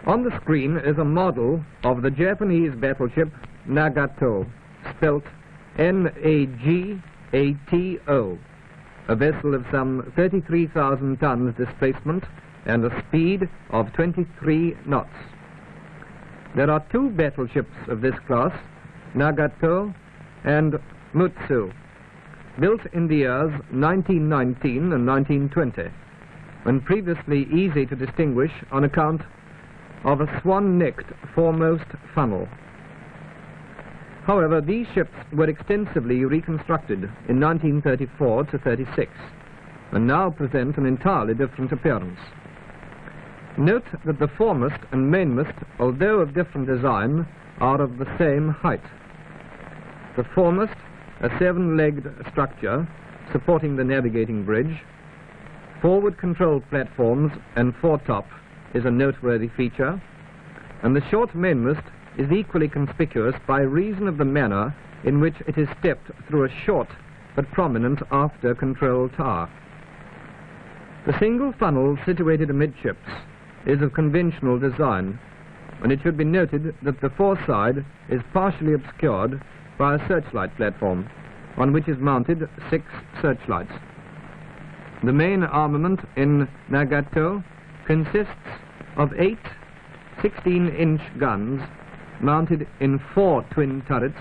On the screen is a model of the Japanese battleship Nagato, spelt N-A-G-A-T-O, a vessel of some 33,000 tons displacement and a speed of 23 knots. There are two battleships of this class, Nagato and Mutsu, built in the years 1919 and 1920, and previously easy to distinguish on account of a swan-necked foremost funnel. However, these ships were extensively reconstructed in 1934 to 36, and now present an entirely different appearance. Note that the foremast and mainmast, although of different design, are of the same height. The foremast, a 7-legged structure supporting the navigating bridge, forward control platforms and foretop is a noteworthy feature, and the short mainmast is equally conspicuous by reason of the manner in which it is stepped through a short but prominent after control tower. The single funnel situated amidships is of conventional design, and it should be noted that the foreside is partially obscured by a searchlight platform, on which is mounted 6 searchlights. The main armament in Nagato consists of 8 16-inch guns mounted in 4 twin turrets,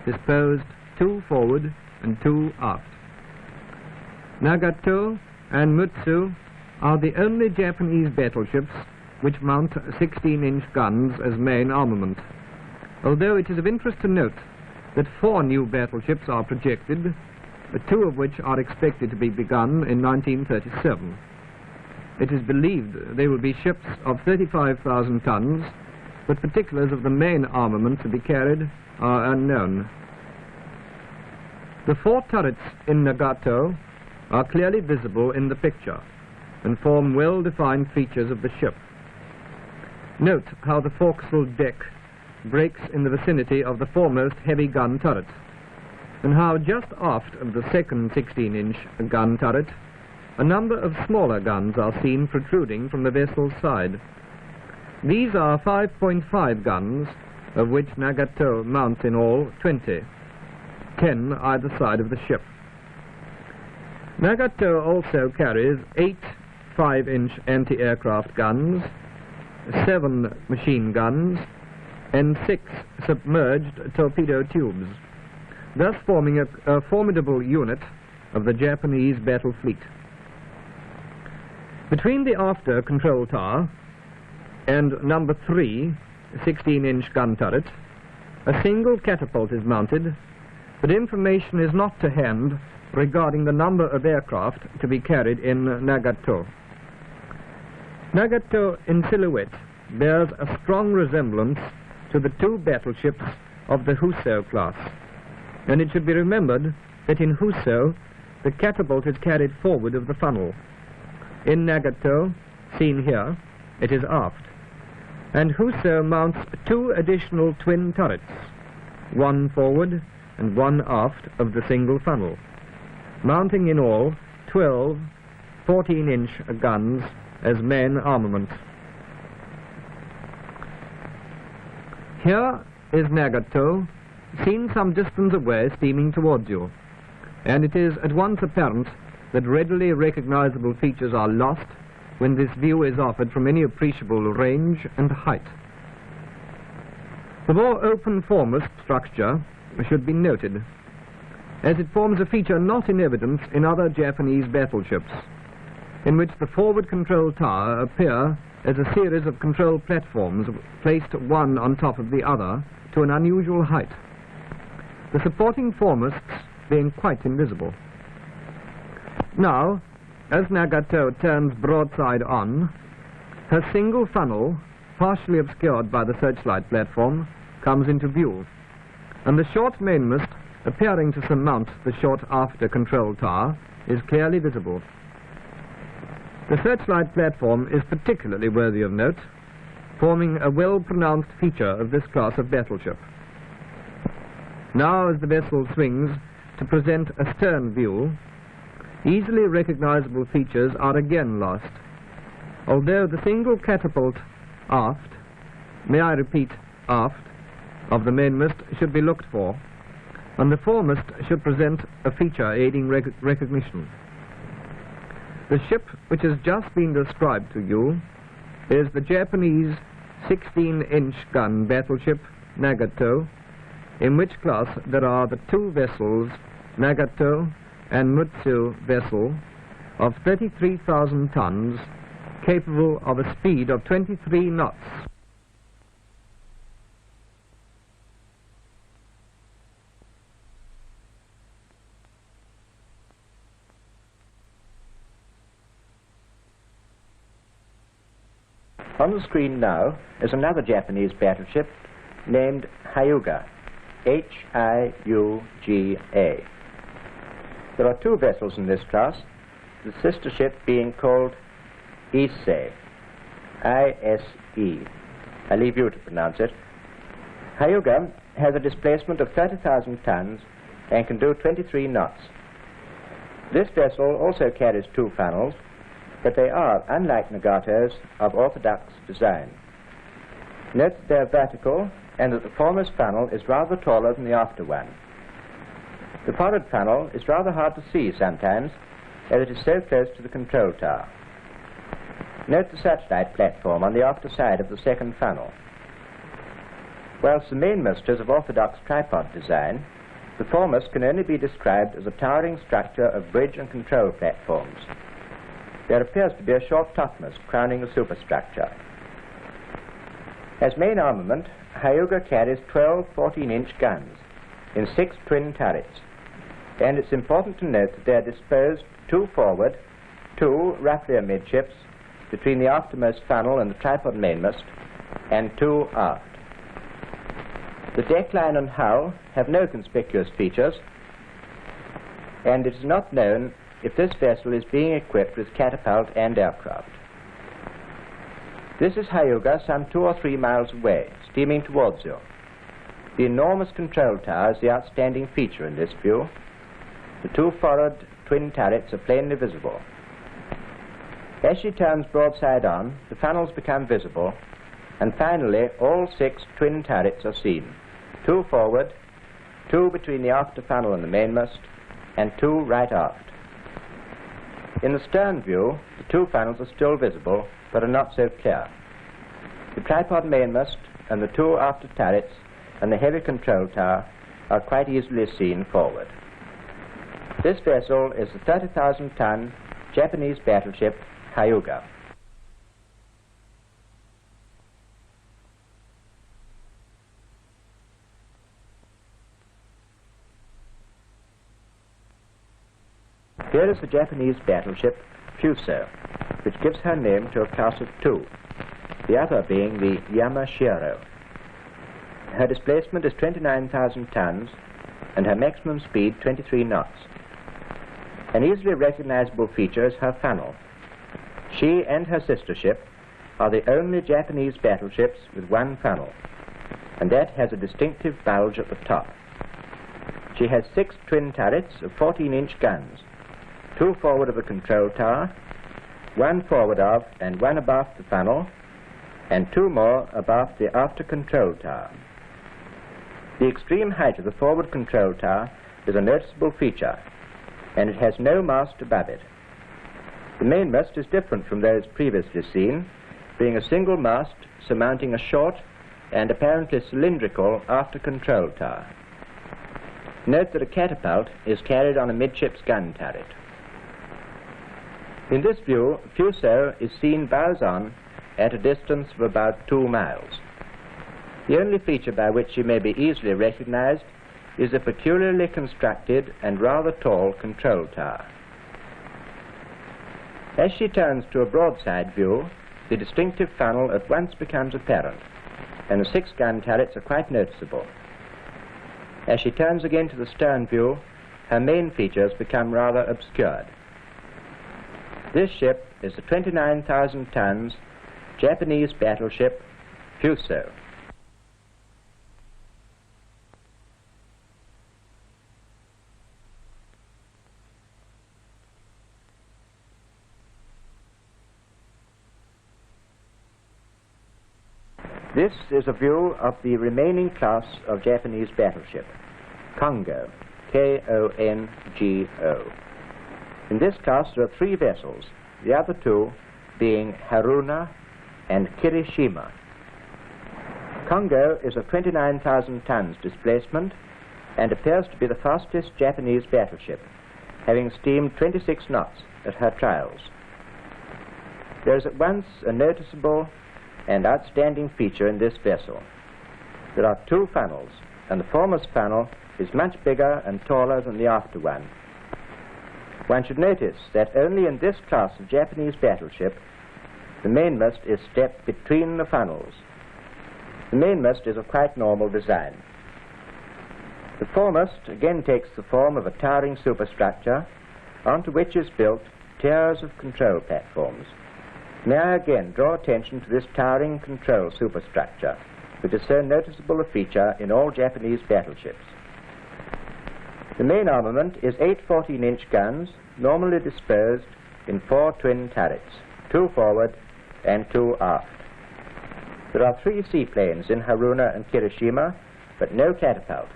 disposed 2 forward and 2 aft. Nagato and Mutsu are the only Japanese battleships which mount 16-inch guns as main armament, although it is of interest to note that 4 new battleships are projected, 2 of which are expected to be begun in 1937. It is believed they will be ships of 35,000 tons, but particulars of the main armament to be carried are unknown. The 4 turrets in Nagato are clearly visible in the picture and form well-defined features of the ship. Note how the forecastle deck breaks in the vicinity of the foremost heavy gun turret, and how just aft of the second 16-inch gun turret a number of smaller guns are seen protruding from the vessel's side. These are 5.5 guns, of which Nagato mounts in all 20, 10 either side of the ship. Nagato also carries 8 5-inch anti-aircraft guns, 7 machine guns, and 6 submerged torpedo tubes, thus forming a formidable unit of the Japanese battle fleet. Between the after control tower and number 3 16-inch gun turret, a single catapult is mounted, but information is not to hand regarding the number of aircraft to be carried in Nagato. Nagato in silhouette bears a strong resemblance to the 2 battleships of the Huso class, and it should be remembered that in Huso the catapult is carried forward of the funnel. In Nagato, seen here, it is aft, and Huso mounts 2 additional twin turrets, 1 forward and 1 aft of the single funnel, mounting in all 12 14-inch guns as main armament. Here is Nagato, seen some distance away steaming towards you, and it is at once apparent that readily recognizable features are lost when this view is offered from any appreciable range and height. The more open foremast structure should be noted, as it forms a feature not in evidence in other Japanese battleships, in which the forward control tower appear as a series of control platforms placed one on top of the other to an unusual height, the supporting foremasts being quite invisible. Now, as Nagato turns broadside on, her single funnel, partially obscured by the searchlight platform, comes into view, and the short mainmast, appearing to surmount the short after control tower, is clearly visible. The searchlight platform is particularly worthy of note, forming a well-pronounced feature of this class of battleship. Now, as the vessel swings to present a stern view, easily recognizable features are again lost, although the single catapult aft, may I repeat, aft, of the mainmast should be looked for, and the foremast should present a feature aiding recognition. The ship which has just been described to you is the Japanese 16-inch gun battleship Nagato, in which class there are the two vessels, Nagato and Mutsu vessel, of 33,000 tons, capable of a speed of 23 knots. On the screen now is another Japanese battleship named Hyuga, H-I-U-G-A. There are two vessels in this class, the sister ship being called Ise, I-S-E. I leave you to pronounce it. Hyuga has a displacement of 30,000 tons and can do 23 knots. This vessel also carries two funnels, but they are, unlike Nagato's, of orthodox design. Note that they are vertical and that the foremost funnel is rather taller than the after one. The forward funnel is rather hard to see sometimes, as it is so close to the control tower. Note the searchlight platform on the after side of the second funnel. Whilst the mainmast is of orthodox tripod design, the foremast can only be described as a towering structure of bridge and control platforms. There appears to be a short topmast crowning the superstructure. As main armament, Hyuga carries 12 14-inch guns in 6 twin turrets, and it's important to note that they are disposed 2 forward, 2 roughly amidships, between the aftermost funnel and the tripod mainmast, and 2 aft. The deckline and hull have no conspicuous features, and it is not known if this vessel is being equipped with catapult and aircraft. This is Hyuga some 2 or 3 miles away, steaming towards you. The enormous control tower is the outstanding feature in this view. The 2 forward twin turrets are plainly visible. As she turns broadside on, the funnels become visible, and finally all 6 twin turrets are seen, 2 forward, 2 between the after funnel and the mainmast, and 2 right aft. In the stern view, the 2 funnels are still visible, but are not so clear. The tripod mainmast and the 2 after turrets and the heavy control tower are quite easily seen forward. This vessel is the 30,000-ton Japanese battleship Hyuga. Here is the Japanese battleship Fuso, which gives her name to a class of 2, the other being the Yamashiro. Her displacement is 29,000 tons and her maximum speed 23 knots. An easily recognizable feature is her funnel. She and her sister ship are the only Japanese battleships with 1 funnel, and that has a distinctive bulge at the top. She has 6 twin turrets of 14-inch guns, 2 forward of the control tower, 1 forward of and 1 abaft the funnel, and 2 more abaft the after control tower. The extreme height of the forward control tower is a noticeable feature, and it has no mast above it. The mainmast is different from those previously seen, being a single mast surmounting a short and apparently cylindrical after control tower. Note that a catapult is carried on a midship's gun turret. In this view, Fuso is seen bows on at a distance of about 2 miles. The only feature by which she may be easily recognized is a peculiarly constructed and rather tall control tower. As she turns to a broadside view, the distinctive funnel at once becomes apparent, and the 6 gun turrets are quite noticeable. As she turns again to the stern view, her main features become rather obscured. This ship is the 29,000 tons Japanese battleship Fuso. This is a view of the remaining class of Japanese battleship, Kongo, K-O-N-G-O. In this class there are 3 vessels, the other 2 being Haruna and Kirishima. Kongo is of 29,000 tons displacement and appears to be the fastest Japanese battleship, having steamed 26 knots at her trials. There is at once a noticeable and outstanding feature in this vessel. There are 2 funnels, and the foremost funnel is much bigger and taller than the after one. One should notice that only in this class of Japanese battleship the mainmast is stepped between the funnels. The mainmast is of quite normal design. The foremast again takes the form of a towering superstructure onto which is built tiers of control platforms. May I again draw attention to this towering control superstructure, which is so noticeable a feature in all Japanese battleships. The main armament is 8 14-inch guns, normally disposed in 4 twin turrets, 2 forward and 2 aft. There are 3 seaplanes in Haruna and Kirishima, but no catapult.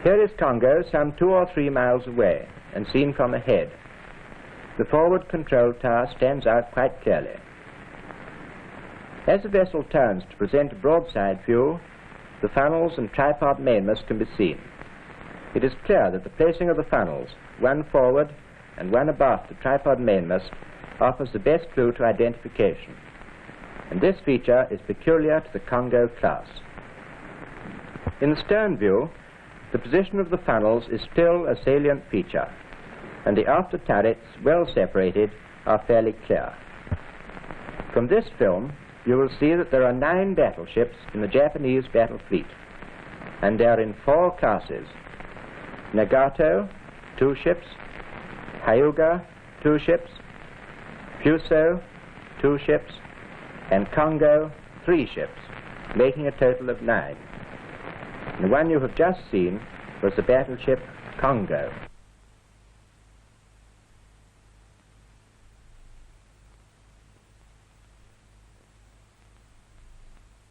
Here is Kongo some 2 or 3 miles away and seen from ahead. The forward control tower stands out quite clearly. As the vessel turns to present a broadside view, the funnels and tripod mainmast can be seen. It is clear that the placing of the funnels, one forward and one abaft the tripod mainmast, offers the best clue to identification, and this feature is peculiar to the Kongo class. In the stern view, the position of the funnels is still a salient feature, and the after turrets, well separated, are fairly clear. From this film, you will see that there are 9 battleships in the Japanese battle fleet, and they are in 4 classes: Nagato, 2 ships; Hyuga, 2 ships; Fuso, 2 ships; and Kongo, 3 ships, making a total of 9. The one you have just seen was the battleship Kongo.